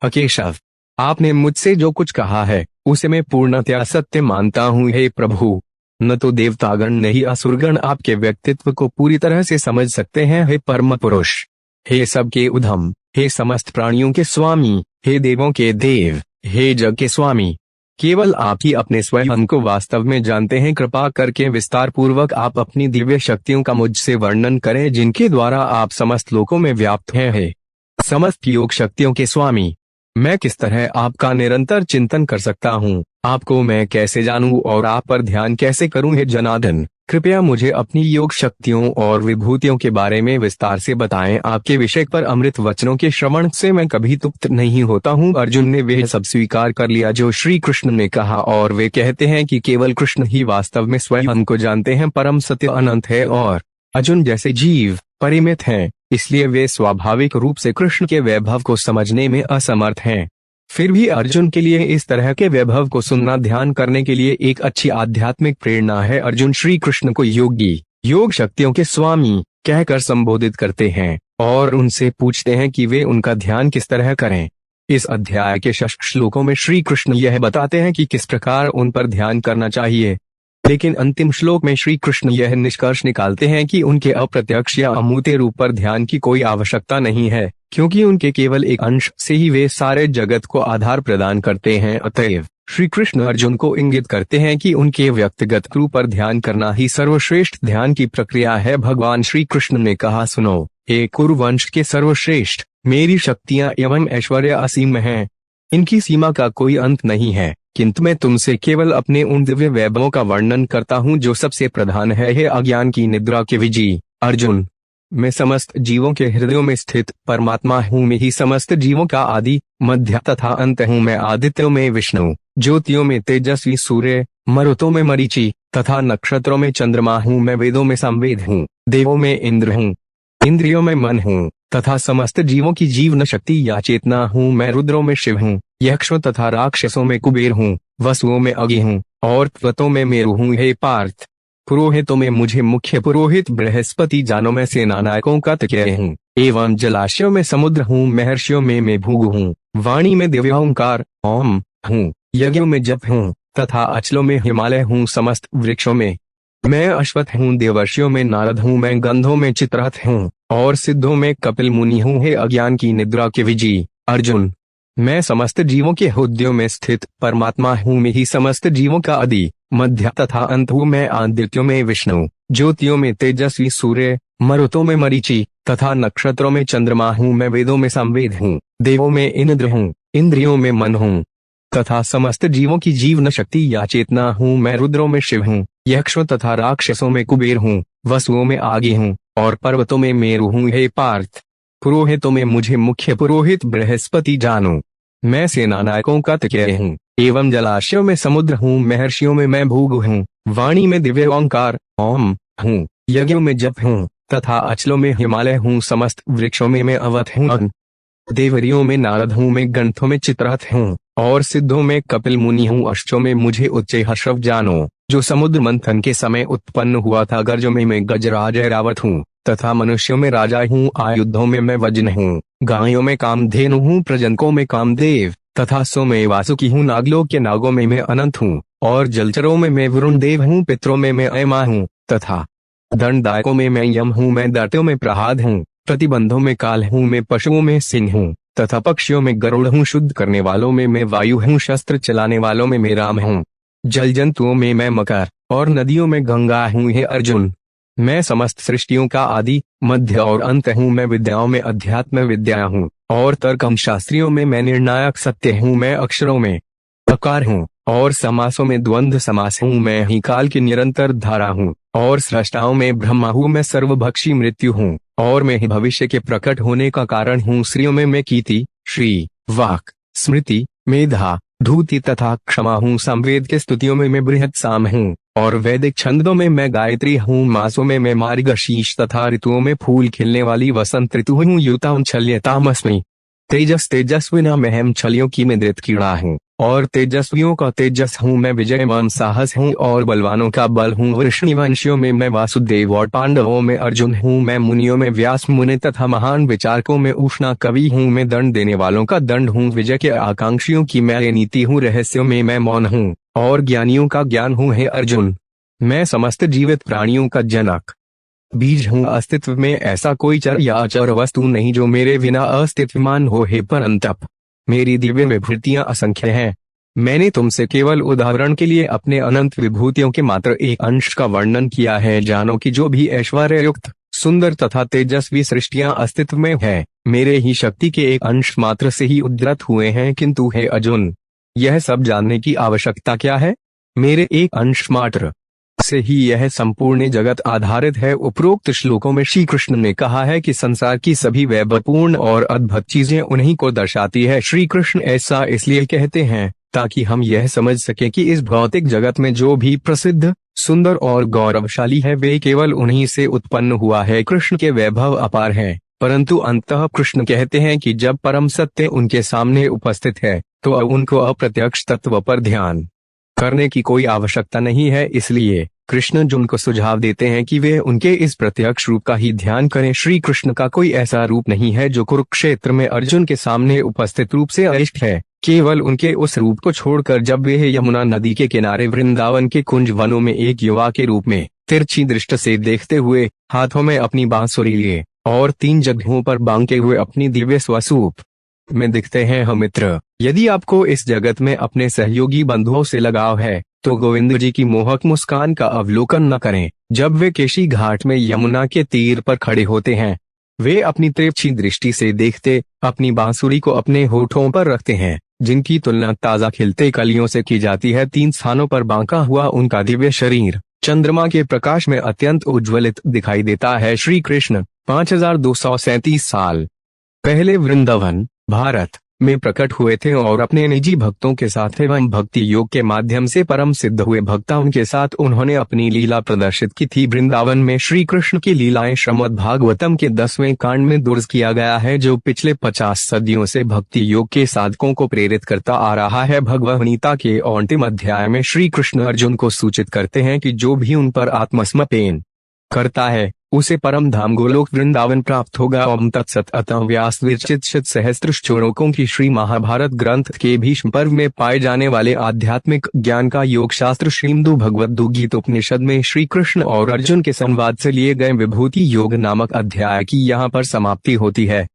केशव, आपने मुझसे जो कुछ कहा है उसे मैं पूर्णतया सत्य मानता हूँ। हे प्रभु, न तो देवतागण न ही असुरगण आपके व्यक्तित्व को पूरी तरह से समझ सकते हैं। हे परम पुरुष, हे सबके उधम, हे समस्त प्राणियों के स्वामी, हे देवों के देव, हे जग के स्वामी, केवल आप ही अपने स्वयं को वास्तव में जानते हैं। कृपा करके विस्तार पूर्वक आप अपनी दिव्य शक्तियों का मुझसे वर्णन करें, जिनके द्वारा आप समस्त लोकों में व्याप्त हैं। हे समस्त योग शक्तियों के स्वामी, मैं किस तरह आपका निरंतर चिंतन कर सकता हूँ? आपको मैं कैसे जानूं और आप पर ध्यान कैसे करूं? हे जनार्दन, कृपया मुझे अपनी योग शक्तियों और विभूतियों के बारे में विस्तार से बताएं। आपके विषय पर अमृत वचनों के श्रवण से मैं कभी तृप्त नहीं होता हूँ। अर्जुन ने वह सब स्वीकार कर लिया जो श्री कृष्ण ने कहा, और वे कहते हैं कि केवल कृष्ण ही वास्तव में स्वयं को जानते हैं। परम सत्य अनंत है और अर्जुन जैसे जीव परिमित हैं, इसलिए वे स्वाभाविक रूप से कृष्ण के वैभव को समझने में असमर्थ हैं। फिर भी अर्जुन के लिए इस तरह के वैभव को सुनना ध्यान करने के लिए एक अच्छी आध्यात्मिक प्रेरणा है। अर्जुन श्री कृष्ण को योगी, योग शक्तियों के स्वामी कहकर संबोधित करते हैं और उनसे पूछते हैं कि वे उनका ध्यान किस तरह करें। इस अध्याय के 6 श्लोकों में श्री कृष्ण यह बताते हैं कि किस प्रकार उन पर ध्यान करना चाहिए, लेकिन अंतिम श्लोक में श्री कृष्ण यह निष्कर्ष निकालते हैं कि उनके अप्रत्यक्ष या अमूर्त रूप पर ध्यान की कोई आवश्यकता नहीं है, क्योंकि उनके केवल एक अंश से ही वे सारे जगत को आधार प्रदान करते हैं। अतएव श्री कृष्ण अर्जुन को इंगित करते हैं कि उनके व्यक्तिगत रूप पर ध्यान करना ही सर्वश्रेष्ठ ध्यान की प्रक्रिया है। भगवान श्री कृष्ण ने कहा, सुनो हे कुरुवंश के सर्वश्रेष्ठ, मेरी शक्तियां एवं ऐश्वर्य असीम हैं, इनकी सीमा का कोई अंत नहीं है, किंतु मैं तुमसे केवल अपने उन दिव्य वैभवों का वर्णन करता हूँ जो सबसे प्रधान है। हे अज्ञान की निद्रा के विजी अर्जुन, मैं समस्त जीवों के हृदयों में स्थित परमात्मा हूँ। मैं ही समस्त जीवों का आदि मध्य तथा अंत हूँ। मैं आदित्यों में विष्णु, ज्योतियों में तेजस्वी सूर्य, मरुतों में मरीचि तथा नक्षत्रों में चंद्रमा हूँ। मैं वेदों में संवेद हूँ, देवों में इंद्र हूँ, इंद्रियों में मन हूँ तथा समस्त जीवों की जीवन शक्ति या चेतना हूँ। मैं रुद्रों में शिव हूँ, यक्षों तथा राक्षसों में कुबेर हूँ, वसुओं में अग्नि हूँ और त्वतों में मेरु हूँ। हे पार्थ, पुरोहितों में मुझे मुख्य पुरोहित बृहस्पति जानो। मैं सेनानायकों का तकिया हूँ एवं जलाशयों में समुद्र हूँ। महर्षियों में मैं भृगु हूँ, वाणी में दिव्य ओंकार ओम हूँ, यज्ञों में जप हूँ तथा अचलों में हिमालय हूँ। समस्त वृक्षों में मैं अश्वत्थ हूँ, देवर्षियों में नारद हूँ, मैं गंधों में चित्ररथ हूँ और सिद्धों में कपिल मुनि हूँ। हे अज्ञान की निद्रा के विजी अर्जुन, मैं समस्त जीवों के हृदयों में स्थित परमात्मा हूँ। मैं ही समस्त जीवों का आदि मध्य तथा अंत हूँ। मैं आदित्यों में विष्णु, ज्योतियों में तेजस्वी सूर्य, मरुतों में मरीचि तथा नक्षत्रों में चंद्रमा हूँ। मैं वेदों में संवेद हूँ, देवों में इंद्र हूँ, इंद्रियों में मन हूँ तथा समस्त जीवों की जीवन शक्ति या चेतना हूँ। मैं रुद्रों में शिव हूँ, यक्षों तथा राक्षसों में कुबेर हूँ, वसुओं में आगे हूँ और पर्वतों में मेरु हूँ। हे पार्थ, पुरोहितों में मुझे मुख्य पुरोहित बृहस्पति जानो। मैं सेनानायकों का तकिया हूँ एवं जलाशयों में समुद्र हूँ। महर्षियों में मैं भृगु हूँ, वाणी में दिव्य ओंकार ओम हूँ, यज्ञों में जप हूँ तथा अचलों में हिमालय हूँ। समस्त वृक्षों में मैं अवध हूँ, देवरियों में नारद हूँ, मैं ग्रंथों में चित्ररथ हूँ और सिद्धों में कपिल मुनि हूँ। अश्वों में मुझे उच्च हर्षव जानो, जो समुद्र मंथन के समय उत्पन्न हुआ था। गजों में मैं गजराज ऐरावत हूँ तथा मनुष्यों में राजा हूँ। आयुधों में मैं वज्र हूँ, गायों में कामधेनु हूँ, प्रजनकों में कामदेव तथा सो में वासुकी हूँ। नागलोक के नागों में मैं अनंत हूँ और जलचरों में मैं वरुण देव हूँ। पितरों में मैं अयमा हूँ तथा दंडदायकों में मैं यम हूँ। मैं दैत्यों में प्रह्लाद हूँ, प्रतिबंधों में काल हूँ। मैं पशुओं में सिंह हूँ तथा पक्षियों में गरुड़ हूँ। शुद्ध करने वालों में मैं वायु हूँ, शस्त्र चलाने वालों में मैं राम हूँ, जल जंतुओं में मैं मकर और नदियों में गंगा हूँ। हे अर्जुन, मैं समस्त सृष्टियों का आदि मध्य और अंत हूँ। मैं विद्याओं में अध्यात्म विद्या हूँ और तर्कम शास्त्रियों में मैं निर्णायक सत्य हूँ। मैं अक्षरों में अकार हूँ और समासों में द्वंद्व समास हूँ। मैं ही काल की निरंतर धारा हूँ और सृष्टाओं में ब्रह्मा हूँ। मैं सर्वभक्षी मृत्यु हूँ और मैं ही भविष्य के प्रकट होने का कारण हूँ। स्त्रियों में मैं कीर्ति, श्री, वाक, स्मृति, मेधा, धूति तथा क्षमा हूँ। संवेद के स्तुतियों में मैं बृहत साम हूँ और वैदिक छंदों में मैं गायत्री हूँ। मासों में मैं मार्गशीर्ष तथा ऋतुओं में फूल खिलने वाली वसंत ऋतु हूँ। युतां छल्यतामस्मि। तेजस तेजस्विना महम छलियों की मैं दृत कीड़ा हूँ, और तेजस्वियों का तेजस हूँ मैं, विजयमान साहस हूँ और बलवानों का बल हूँ। वृष्णिवंशियों में मैं वासुदेव और पांडवों में अर्जुन हूँ मैं, मुनियों में व्यास मुनि तथा महान विचारकों में उष्णा कवि हूँ मैं, दंड देने वालों का दंड हूँ, विजय के आकांक्षियों की मैं नीति हूँ, रहस्यों में मैं मौन हूँ और ज्ञानियों का ज्ञान हूँ। हे अर्जुन, मैं समस्त जीवित प्राणियों का जनक बीज हूँ। अस्तित्व में ऐसा कोई चर या अचर वस्तु नहीं जो मेरे बिना अस्तित्वमान हो। हे परंतप, मेरी दिव्य विभूतियां असंख्य हैं। मैंने तुमसे केवल उदाहरण के लिए अपने अनंत विभूतियों के मात्र एक अंश का वर्णन किया है। जानो कि जो भी ऐश्वर्ययुक्त, सुंदर तथा तेजस्वी सृष्टियां अस्तित्व में है, मेरे ही शक्ति के एक अंश मात्र से ही उद्गत हुए हैं। किंतु हे अर्जुन, यह सब जानने की आवश्यकता क्या है? मेरे एक अंश मात्र से ही यह संपूर्ण जगत आधारित है। उपरोक्त श्लोकों में श्री कृष्ण ने कहा है कि संसार की सभी वैभवपूर्ण और अद्भुत चीजें उन्हीं को दर्शाती है। श्री कृष्ण ऐसा इसलिए कहते हैं ताकि हम यह समझ सके कि इस भौतिक जगत में जो भी प्रसिद्ध, सुंदर और गौरवशाली है वे केवल उन्हीं से उत्पन्न हुआ है। कृष्ण के वैभव अपार हैं, परंतु अंततः कृष्ण कहते हैं कि जब परम सत्य उनके सामने उपस्थित है तो अब उनको अप्रत्यक्ष तत्व पर ध्यान करने की कोई आवश्यकता नहीं है। इसलिए कृष्ण अर्जुन को सुझाव देते हैं कि वे उनके इस प्रत्यक्ष रूप का ही ध्यान करें। श्री कृष्ण का कोई ऐसा रूप नहीं है जो कुरुक्षेत्र में अर्जुन के सामने उपस्थित रूप से अइष्ट है। केवल उनके उस रूप को छोड़कर जब वे यमुना नदी के किनारे वृंदावन के कुंज वनों में एक युवा के रूप में तिरछी दृष्टि से देखते हुए, हाथों में अपनी बांसुरी लिए और 3 जगहों पर बांके हुए अपनी दिव्य स्वरूप में दिखते हैं। हम मित्र, यदि आपको इस जगत में अपने सहयोगी बंधुओं से लगाव है तो गोविंद जी की मोहक मुस्कान का अवलोकन न करें। जब वे केशी घाट में यमुना के तीर पर खड़े होते हैं, वे अपनी तिरछी दृष्टि से देखते अपनी बांसुरी को अपने होठों पर रखते हैं, जिनकी तुलना ताजा खिलते कलियों से की जाती है। 3 स्थानों पर बांका हुआ उनका दिव्य शरीर चंद्रमा के प्रकाश में अत्यंत उज्ज्वलित दिखाई देता है। श्री कृष्ण 5237 साल पहले वृंदावन, भारत में प्रकट हुए थे और अपने निजी भक्तों के साथ एवं भक्ति योग के माध्यम से परम सिद्ध हुए भक्तों के साथ उन्होंने अपनी लीला प्रदर्शित की थी। वृंदावन में श्री कृष्ण की लीलाएं श्रीमद् भागवतम के 10वें कांड में दर्ज किया गया है, जो पिछले 50 सदियों से भक्ति योग के साधकों को प्रेरित करता आ रहा है। भगवद गीता के अंतिम अध्याय में श्री कृष्ण अर्जुन को सूचित करते हैं कि जो भी उन पर आत्मसमर्पण करता है उसे परम धाम गोलोक वृंदावन प्राप्त होगा। ओम तत्सत। अतः व्यास विरचित सहस्त्र श्लोकों की श्री महाभारत ग्रंथ के भीष्म पर्व में पाए जाने वाले आध्यात्मिक ज्ञान का योग शास्त्र श्रीमद् भगवद गीता उपनिषद में श्री कृष्ण और अर्जुन के संवाद से लिए गए विभूति योग नामक अध्याय की यहाँ पर समाप्ति होती है।